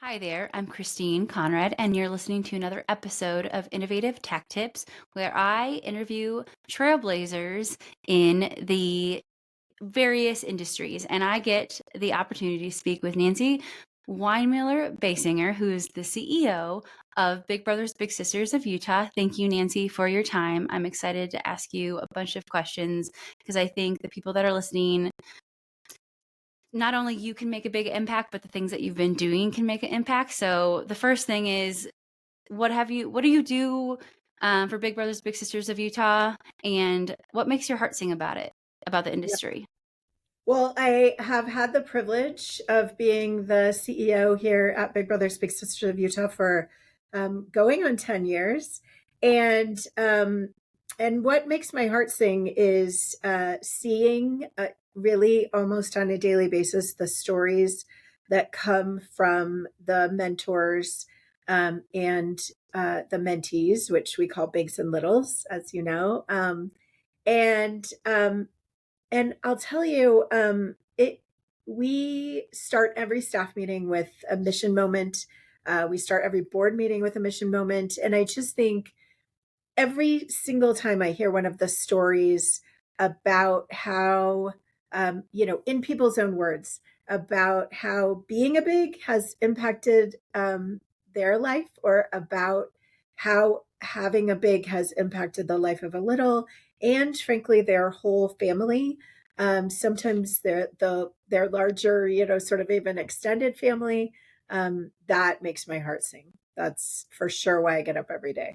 Hi there, I'm Christine Conrad, and you're listening to another episode of Innovative Tac-Tips, where I interview trailblazers in the various industries. And I get the opportunity to speak with Nancy Weinmiller-Basinger, who is the CEO of Big Brothers Big Sisters of Utah. Thank you, Nancy, for your time. I'm excited to ask you a bunch of questions because I think the people that are listening, not only you can make a big impact, but the things that you've been doing can make an impact. So the first thing is, what do you do for Big Brothers Big Sisters of Utah, and what makes your heart sing about it, about the Yeah. industry? Well, I have had the privilege of being the CEO here at Big Brothers Big Sisters of Utah for going on 10 years. And and what makes my heart sing is seeing really almost on a daily basis the stories that come from the mentors and the mentees, which we call bigs and littles, as you know. And And I'll tell you, we start every staff meeting with a mission moment. We start every board meeting with a mission moment. And I just think every single time I hear one of the stories about how, in people's own words, about how being a big has impacted their life, or about how having a big has impacted the life of a little, and frankly, their whole family. Sometimes their larger, sort of even extended family. That makes my heart sing. That's for sure why I get up every day.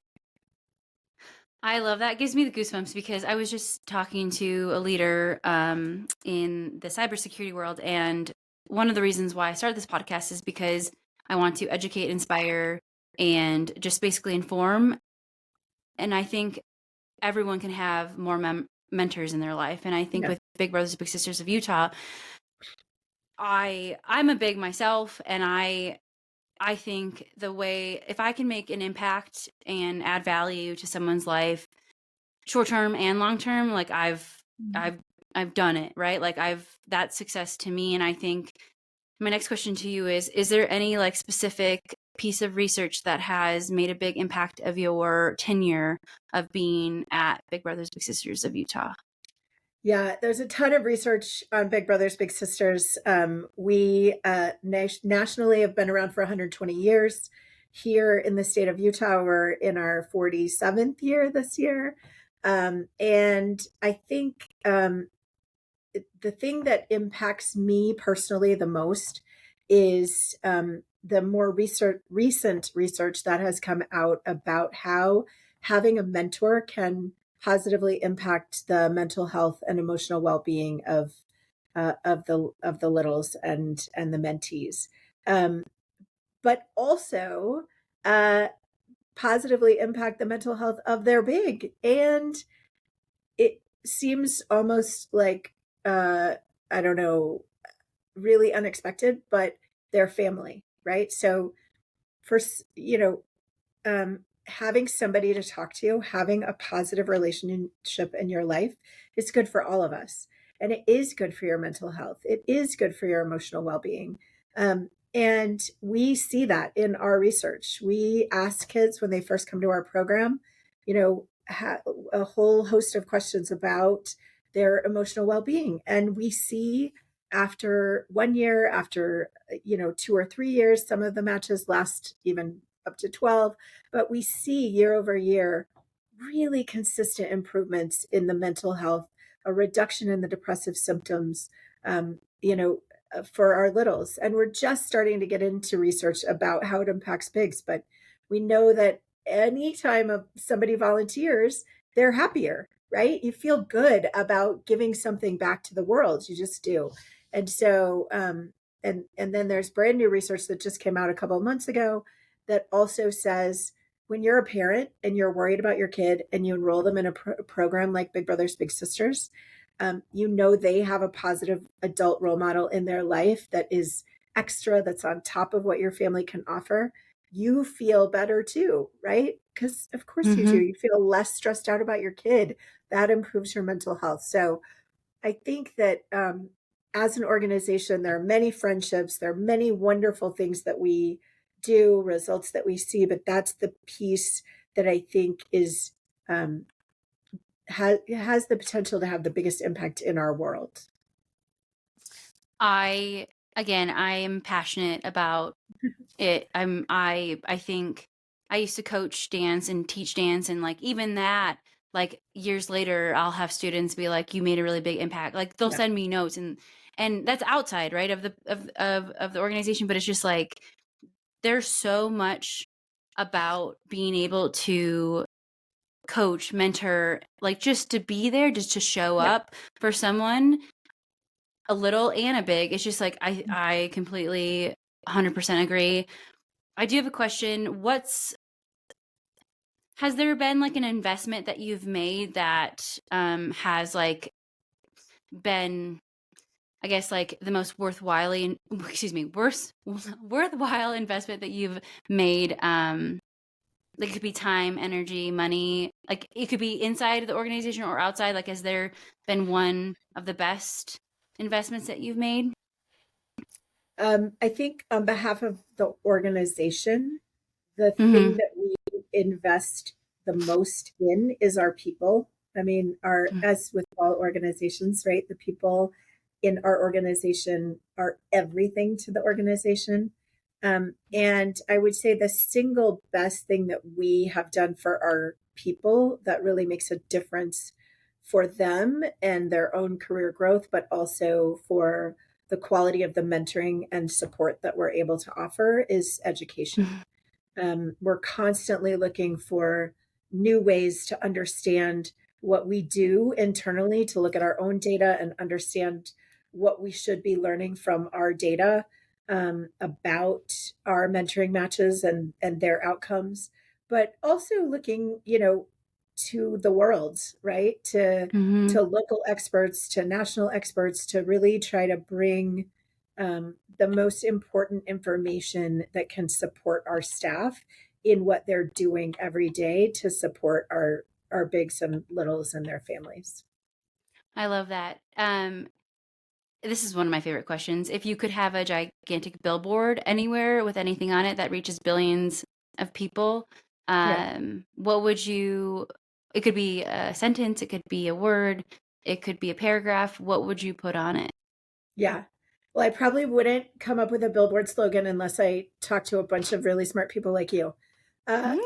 I love that. It gives me the goosebumps because I was just talking to a leader in the cybersecurity world, and one of the reasons why I started this podcast is because I want to educate, inspire, and just basically inform. And I think everyone can have more mentors in their life. And I think Yeah. with Big Brothers Big Sisters of Utah, I'm a big myself, and I think the way, if I can make an impact and add value to someone's life, short term and long term, like Mhm. I've I've done it, right? Like I've that's success to me. And I think my next question to you is there any like specific piece of research that has made a big impact of your tenure of being at Big Brothers Big Sisters of Utah? Yeah, there's a ton of research on Big Brothers Big Sisters. We nationally have been around for 120 years. Here in the state of Utah, we're in our 47th year this year. And I think the thing that impacts me personally the most is the more recent research that has come out about how having a mentor can positively impact the mental health and emotional well-being of the littles and the mentees, um, but also uh, positively impact the mental health of their big. And it seems almost like I don't know, really unexpected, but their family, right? So for having somebody to talk to, having a positive relationship in your life is good for all of us. And it is good for your mental health. It is good for your emotional well-being. And we see that in our research. We ask kids when they first come to our program, a whole host of questions about their emotional well-being. And we see after 1 year, after 2 or 3 years, some of the matches last even up to 12, but we see year over year really consistent improvements in the mental health, a reduction in the depressive symptoms, for our littles. And we're just starting to get into research about how it impacts pigs, but we know that anytime somebody volunteers, they're happier, right? You feel good about giving something back to the world. You just do. And so, and then there's brand new research that just came out a couple of months ago that also says when you're a parent and you're worried about your kid and you enroll them in a program like Big Brothers Big Sisters, they have a positive adult role model in their life that is extra, that's on top of what your family can offer. You feel better too, right? Because of course you do. Mm-hmm. You feel less stressed out about your kid. That improves your mental health. So I think that as an organization, there are many friendships, there are many wonderful things that we do, results that we see, but that's the piece that I think is has the potential to have the biggest impact in our world. I again, I am passionate about it. I think I used to coach dance and teach dance, and like even that, like years later I'll have students be like, you made a really big impact. Like they'll Yeah. send me notes, and that's outside, right, of the organization, but it's just like there's so much about being able to coach, mentor, like just to be there, just to show Yeah. up for someone, a little and a big. It's just like I completely 100% agree. I do have a question. Has there been like an investment that you've made that has like been, I guess, like the most worthwhile, excuse me, worthwhile investment that you've made? Like it could be time, energy, money. Like it could be inside the organization or outside. Like, has there been one of the best investments that you've made? I think on behalf of the organization, the thing Mm-hmm. that we invest the most in is our people. I mean, our as with all organizations, right? The people in our organization are everything to the organization. And I would say the single best thing that we have done for our people that really makes a difference for them and their own career growth, but also for the quality of the mentoring and support that we're able to offer is education. We're constantly looking for new ways to understand what we do internally, to look at our own data and understand what we should be learning from our data about our mentoring matches and their outcomes, but also looking, to the world, right? Mm-hmm. To local experts, to national experts, to really try to bring the most important information that can support our staff in what they're doing every day to support our bigs and littles and their families. I love that. This is one of my favorite questions. If you could have a gigantic billboard anywhere with anything on it that reaches billions of people, Yeah. what would you, it could be a sentence, it could be a word, it could be a paragraph. What would you put on it? Yeah. Well, I probably wouldn't come up with a billboard slogan unless I talked to a bunch of really smart people like you. But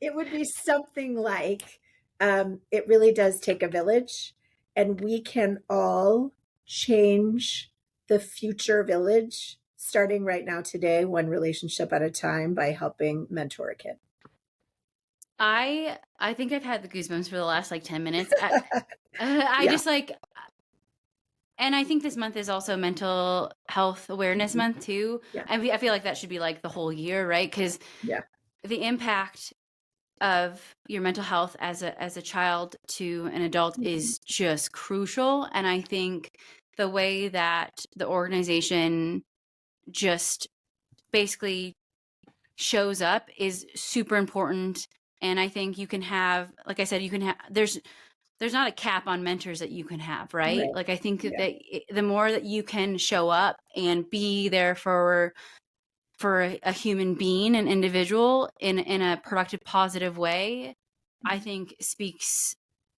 it would be something like it really does take a village, and we can all change the future village starting right now today, one relationship at a time, by helping mentor a kid. I think I've had the goosebumps for the last like 10 minutes. I Yeah. just like, and I think this month is also Mental Health Awareness Mhm. Month too. Yeah. I feel like that should be like the whole year, right? Because Yeah. the impact of your mental health as a child to an adult Mhm. is just crucial. And I think the way that the organization just basically shows up is super important. And I think you can have, like I said, you can have, there's not a cap on mentors that you can have, right? Right. Like I think that Yeah. the more that you can show up and be there for a human being, an individual in a productive, positive way, I think speaks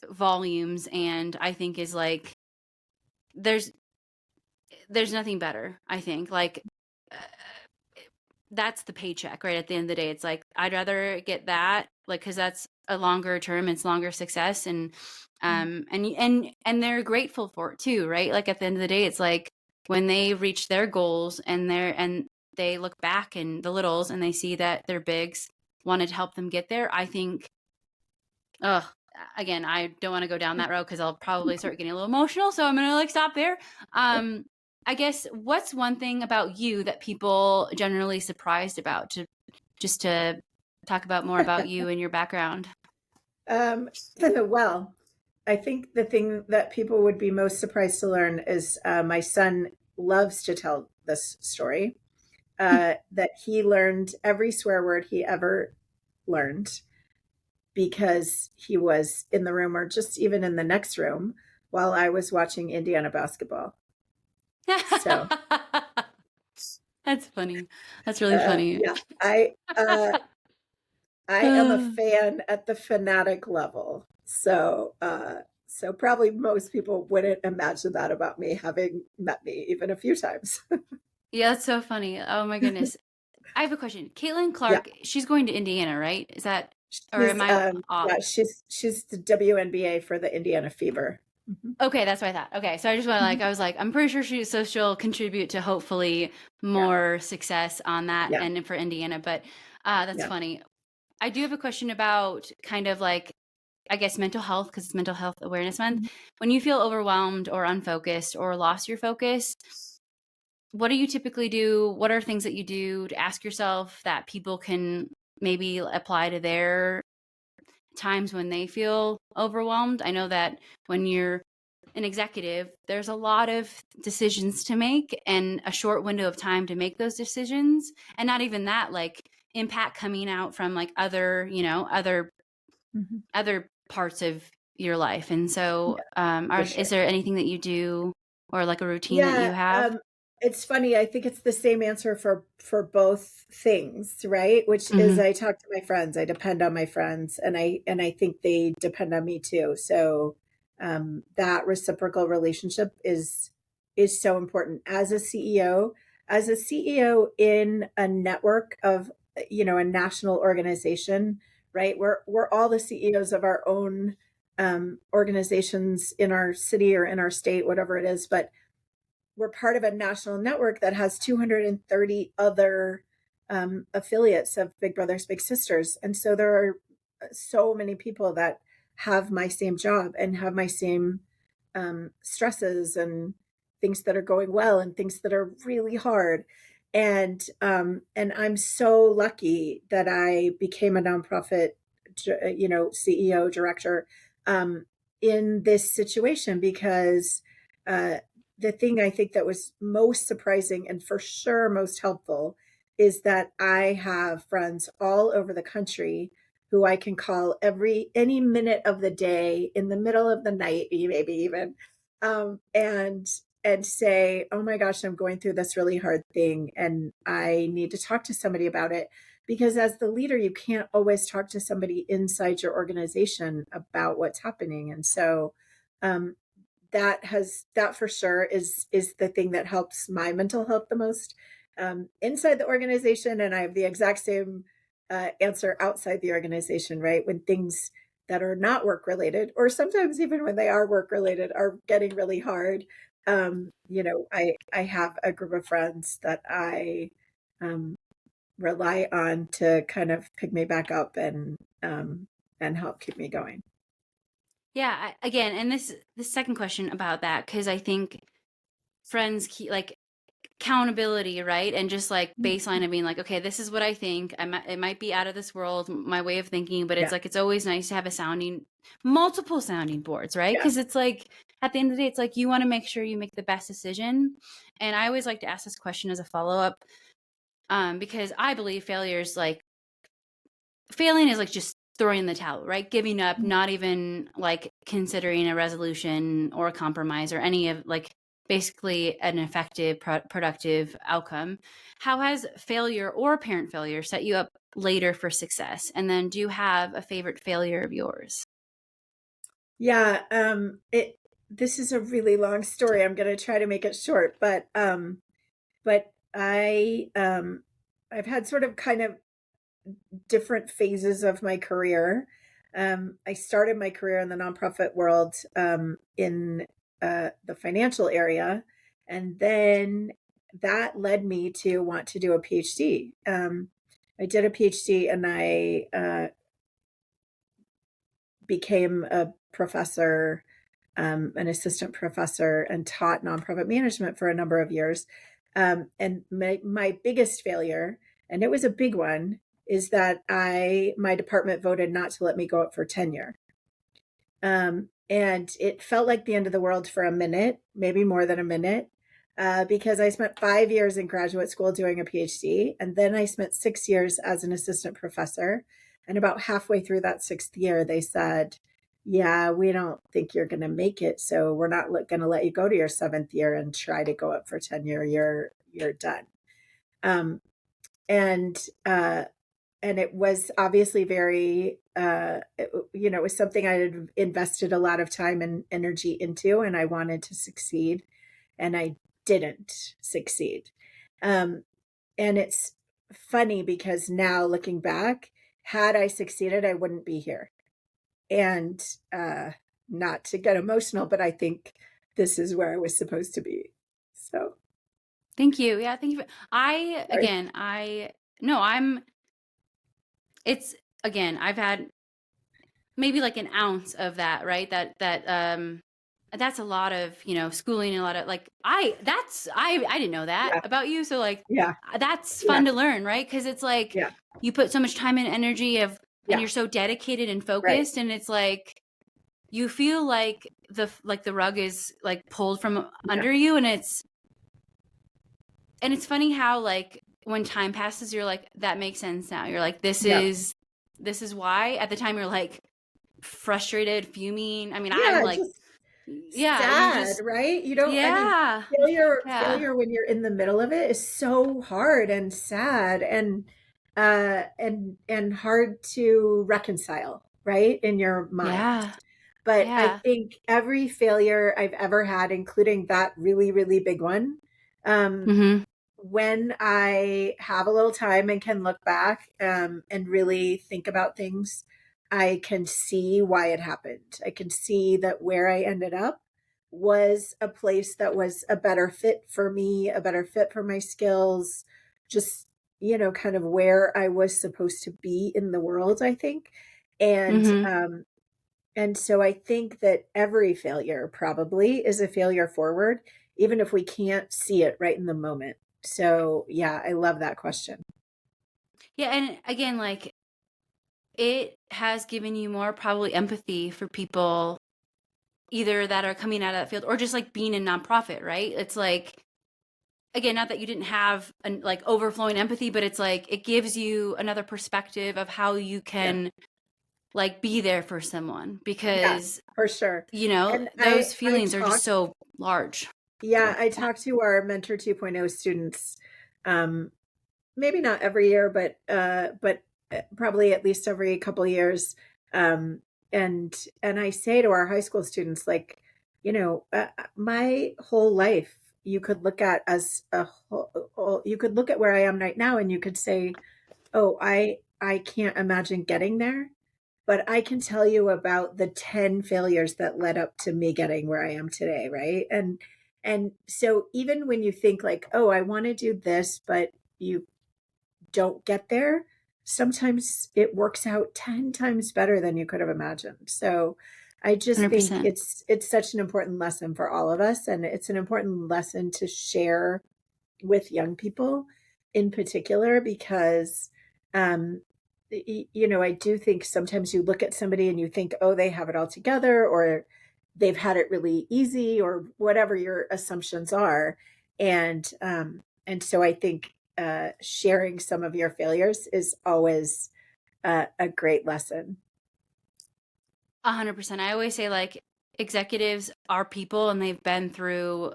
volumes, and I think is like there's there's nothing better. I think like uh, that's the paycheck, right? At the end of the day, it's like I'd rather get that, like, because that's a longer term, it's longer success, and they're grateful for it too, right? Like at the end of the day, it's like when they reach their goals and they look back and the littles and they see that their bigs wanted to help them get there. I think, ugh, again, I don't want to go down that road because I'll probably start getting a little emotional. So I'm gonna like stop there. Um, I guess what's one thing about you that people generally surprised about, to just to talk about more about you and your background? Well, I think the thing that people would be most surprised to learn is my son loves to tell this story that he learned every swear word he ever learned because he was in the room or just even in the next room while I was watching Indiana basketball. So That's funny. That's really funny. Yeah, I am a fan at the fanatic level. So probably most people wouldn't imagine that about me, having met me even a few times. Yeah, that's so funny. Oh my goodness. I have a question. Caitlin Yeah. Clark, she's going to Indiana, right? Is that, or She's am I off? yeah, she's the WNBA for the Indiana Fever. Mhm. Okay, that's what I thought. Okay, so I just want to Mhm. I was like, I'm pretty sure she'll contribute to hopefully Yeah. more success on that Yeah. and for Indiana. But that's Yeah. funny. I do have a question about kind of like, I guess, mental health, because it's Mental Health Awareness Month. Mhm. When you feel overwhelmed or unfocused or lost your focus, what do you typically do? What are things that you do to ask yourself that people can maybe apply to their times when they feel overwhelmed? I know that when you're an executive, there's a lot of decisions to make and a short window of time to make those decisions. And not even that, like impact coming out from like other, Mhm. other parts of your life. And so, Yeah, for is sure. there anything that you do or like a routine that you Yeah, have? it's funny. I think it's the same answer for both things, right? Which is Hmm. I talk to my friends, I depend on my friends, and I think they depend on me too. So that reciprocal relationship is so important as a CEO in a network of a national organization, right? We're all the CEOs of our own organizations in our city or in our state, whatever it is, but we're part of a national network that has 230 other affiliates of Big Brothers Big Sisters, and so there are so many people that have my same job and have my same stresses and things that are going well and things that are really hard. And I'm so lucky that I became a nonprofit, CEO director in this situation because uh, the thing I think that was most surprising and for sure most helpful is that I have friends all over the country who I can call any minute of the day, in the middle of the night, maybe even, and say, "Oh my gosh, I'm going through this really hard thing, and I need to talk to somebody about it." Because as the leader, you can't always talk to somebody inside your organization about what's happening, and so um, that for sure is the thing that helps my mental health the most inside the organization, and I have the exact same answer outside the organization, right? When things that are not work related, or sometimes even when they are work related, are getting really hard. I have a group of friends that I um, rely on to kind of pick me back up and help keep me going. Yeah, again, and this second question about that, because I think friends keep like accountability, right? And just like baseline of being like, okay, this is what I think. It might be out of this world, my way of thinking, but it's Yeah, like it's always nice to have multiple sounding boards, right? yeah. Because it's like at the end of the day, it's like you want to make sure you make the best decision. And I always like to ask this question as a follow up, because I believe failing is like just throwing in the towel, right? Giving up, not even like considering a resolution or a compromise or any of like basically an effective, productive outcome. How has failure or parent failure set you up later for success? And then do you have a favorite failure of yours? Yeah, this is a really long story. I'm going to try to make it short, but I've had sort of kind of different phases of my career. I started my career in the nonprofit world in the financial area, and then that led me to want to do a PhD. I did a PhD, and I became a professor, an assistant professor, and taught nonprofit management for a number of years. And my biggest failure, and it was a big one, is that my department voted not to let me go up for tenure. And it felt like the end of the world for a minute, maybe more than a minute, because I spent 5 years in graduate school doing a PhD, and then I spent 6 years as an assistant professor. And about halfway through that sixth year, they said, "Yeah, we don't think you're going to make it, so we're not going to let you go to your seventh year and try to go up for tenure. You're done." Um, and uh, and it was obviously very, it was something I had invested a lot of time and energy into, and I wanted to succeed, and I didn't succeed. Um, and it's funny because now looking back, had I succeeded, I wouldn't be here. And not to get emotional, but I think this is where I was supposed to be. So Thank you. Yeah, thank you. I sorry. again, I no, I'm it's again, I've had maybe like an ounce of that, right? That's a lot of, schooling and a lot of like I didn't know that Yeah, about you. So like yeah, that's yeah, fun to learn, right? Because it's like yeah, you put so much time and energy and yeah. you're so dedicated and Right. focused, and it's like you feel like the rug is like pulled from Yeah, under you, and it's funny how like when time passes, you're like, that makes sense now. You're like, yeah, this is why. At the time, you're like frustrated, fuming. I mean, I'm yeah. like, Just yeah, you sad, just, right? You don't. I mean, yeah, yeah. failure when you're in the middle of it is so hard and sad and hard to reconcile, right, in your mind. Yeah. But I Yeah. think every failure I've ever had, including that really, really big one, um, Mhm. when I have a little time and can look back and really think about things, I can see why it happened. I can see that where I ended up was a place that was a better fit for me, a better fit for my skills, just, kind of where I was supposed to be in the world, I think. And Mhm. and so I think that every failure probably is a failure forward, even if we can't see it right in the moment. So, yeah, I love that question. Yeah, and again, like it has given you more probably empathy for people either that are coming out of that field or just like being in nonprofit, right? It's like again, not that you didn't have an like overflowing empathy, but it's like it gives you another perspective of how you Yeah. can like be there for someone Yeah, because for sure. And those I feelings are just talk so large. yeah, So, I talk to our Mentor 2.0 students, um, maybe not every year, but probably at least every couple of years. Um, and I say to our high school students, like, my whole life, you could look at as a whole, you could look at where I am right now, and you could say, "Oh, I can't imagine getting there." But I can tell you about the 10 failures that led up to me getting where I am today, right? And so even when you think like, "Oh, I want to do this," but you don't get there, sometimes it works out 10 times better than you could have imagined. So I just think 100%. it's such an important lesson for all of us, and it's an important lesson to share with young people in particular because um I do think sometimes you look at somebody and you think, oh, they have it all together, or they've had it really easy, or whatever your assumptions are. And so I think sharing some of your failures is always a great lesson. 100%. I always say like executives are people and they've been through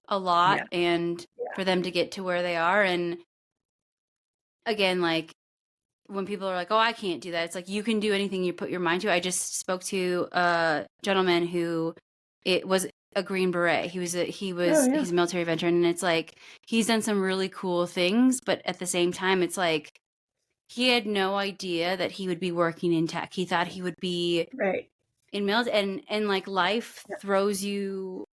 a lot Yeah, and yeah. for them to get to where they are and again like when people are like, "Oh, I can't do that." It's like you can do anything you put your mind to. I just spoke to a gentleman who it was a Green Beret. Oh yeah. He's a military veteran and it's like he's done some really cool things, but at the same time it's like he had no idea that he would be working in tech. He thought he would be Right. in military and like life Yeah. throws you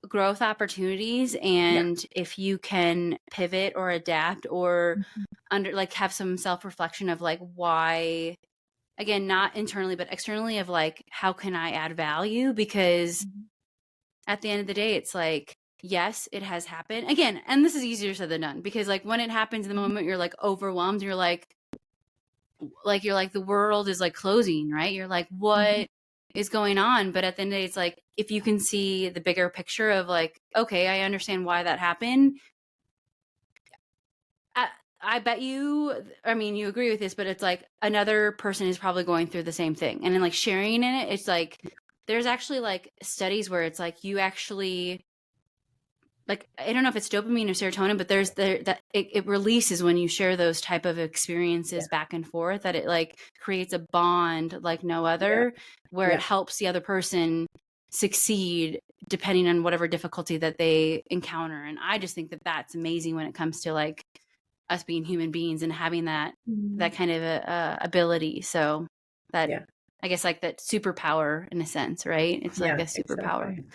growth opportunities Yeah. and if you can pivot or adapt or Mhm. under like have some self-reflection of like why again not internally but externally of like how can I add value because Mhm. at the end of the day it's like yes it has happened again and this is easier said than done because like when it happens in the Mhm. moment you're like overwhelmed you're like the world is like closing right you're like Mhm. what is going on but at the end of the day it's like if you can see the bigger picture of like okay I understand why that happened I, I bet you, I mean, you agree with this, but it's like another person is probably going through the same thing. And then like sharing in it, it's like there's actually like studies where it's like you actually like, I don't know if it's dopamine or serotonin, but there's that it releases when you share those type of Yeah. experiences back and forth, that it like creates a bond like no Yeah. other, where it Yeah. helps the other person succeed depending on whatever difficulty that they encounter. And I just think that that's amazing when it comes to like us being human beings and having that Mhm. kind of ability. So that, Yeah. I guess, like that superpower in a sense, right? It's like Yeah. a superpower. Exactly.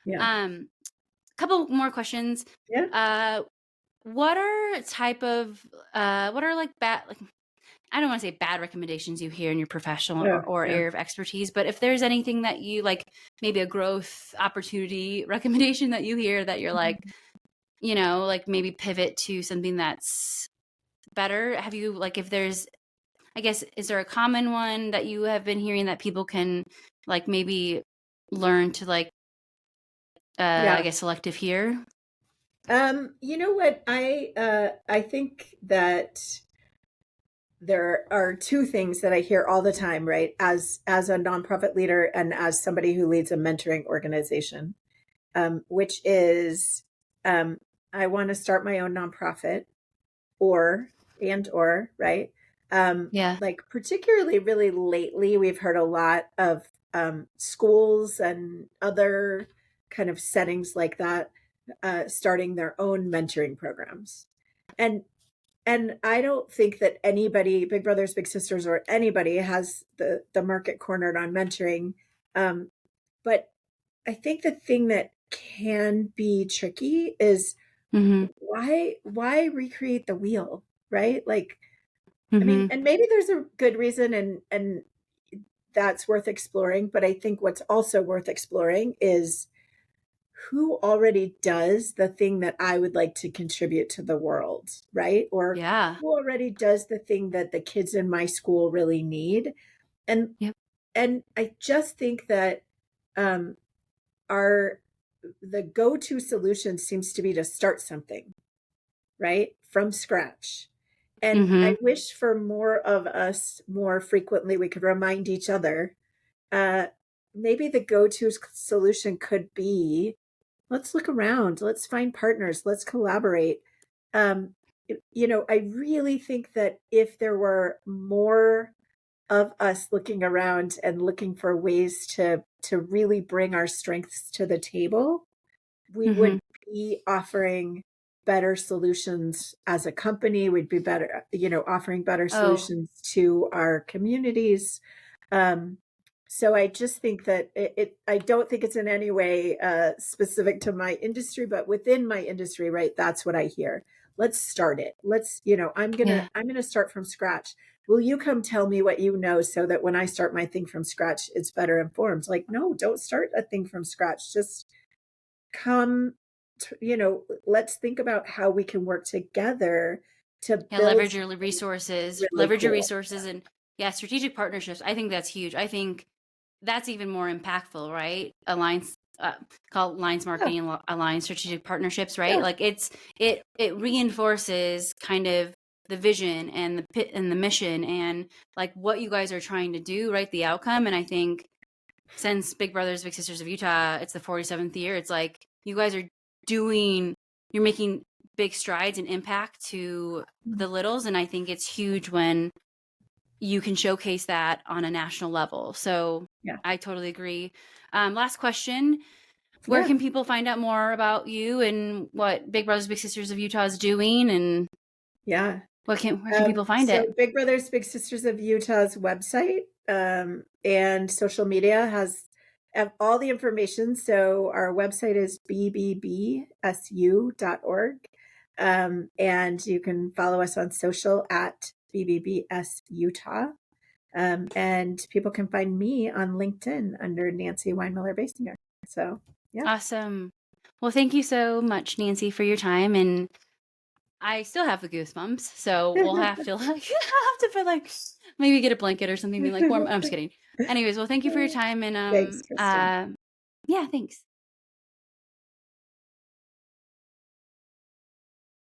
Yeah. Um, Couple more questions. Yeah. Uh, what are type of what are like bad, like, I don't want to say bad recommendations you hear in your professional Oh, or yeah. area of expertise, but if there's anything that you like, maybe a growth opportunity recommendation that you hear that you're like, Mhm. like maybe pivot to something that's better. Have you like, if there's, I guess, is there a common one that you have been hearing that people can like maybe learn to like, I Yeah. guess, selective hear? You know what? I think that there are two things that I hear all the time, right? As a nonprofit leader and as somebody who leads a mentoring organization, which is um, I want to start my own nonprofit, or or right. Yeah. Like particularly, really lately, we've heard a lot of schools and other kind of settings like that starting their own mentoring programs, and I don't think that anybody, Big Brothers Big Sisters, or anybody has the market cornered on mentoring. But I think the thing that can be tricky is Mm-hmm. why recreate the wheel, right? Like, I mean, Mm-hmm. and maybe there's a good reason, and that's worth exploring, but I think what's also worth exploring is who already does the thing that I would like to contribute to the world, right? Or Yeah. who already does the thing that the kids in my school really need. And Yep. I just think that um our the go-to solution seems to be to start something, right? From scratch. And I Mm-hmm. wish for more of us, more frequently, we could remind each other. Uh, Maybe the go to solution could be, let's look around, let's find partners, let's collaborate. Um, I really think that if there were more of us looking around and looking for ways to really bring our strengths to the table, we Mm-hmm. would be offering better solutions as a company. We'd be better, offering better Oh, solutions to our communities. Um, so I just think that I don't think it's in any way specific to my industry, but within my industry, right? That's what I hear. Let's start it. yeah. I'm gonna start from scratch. Will you come tell me what you know so that when I start my thing from scratch, it's better informed? Like, no, don't start a thing from scratch. Just come let's think about how we can work together to Yeah. build Leverage your something resources, really cool. and yeah, strategic partnerships. I think that's huge. I think that's even more impactful, right? Alliance, called alliance Yeah, marketing and alliance strategic partnerships, right? yeah, Like it reinforces kind of the vision and the pit and the mission and like what you guys are trying to do, right? The outcome. And I think since Big Brothers Big Sisters of Utah, it's the 47th year. It's like you guys are doing, you're making big strides and impact to mm, the littles, and I think it's huge when you can showcase that on a national level. So yeah, I totally agree. Last question. Where yeah, can people find out more about you and what Big Brothers Big Sisters of Utah is doing, and yeah. where can people find So it? Big Brothers Big Sisters of Utah's website and social media has have all the information. So our website is bbbsu.org. And you can follow us on social at bbbsutah. And people can find me on LinkedIn under Nancy Weinmiller-Basinger. So, yeah. Awesome. Well, thank you so much, Nancy, for your time. And I still have the goosebumps, so we'll have to like have to put like maybe get a blanket or something, be like warm. I'm just kidding. Anyways, well, thank you for your time, and Thanks, Kristen. yeah, thanks.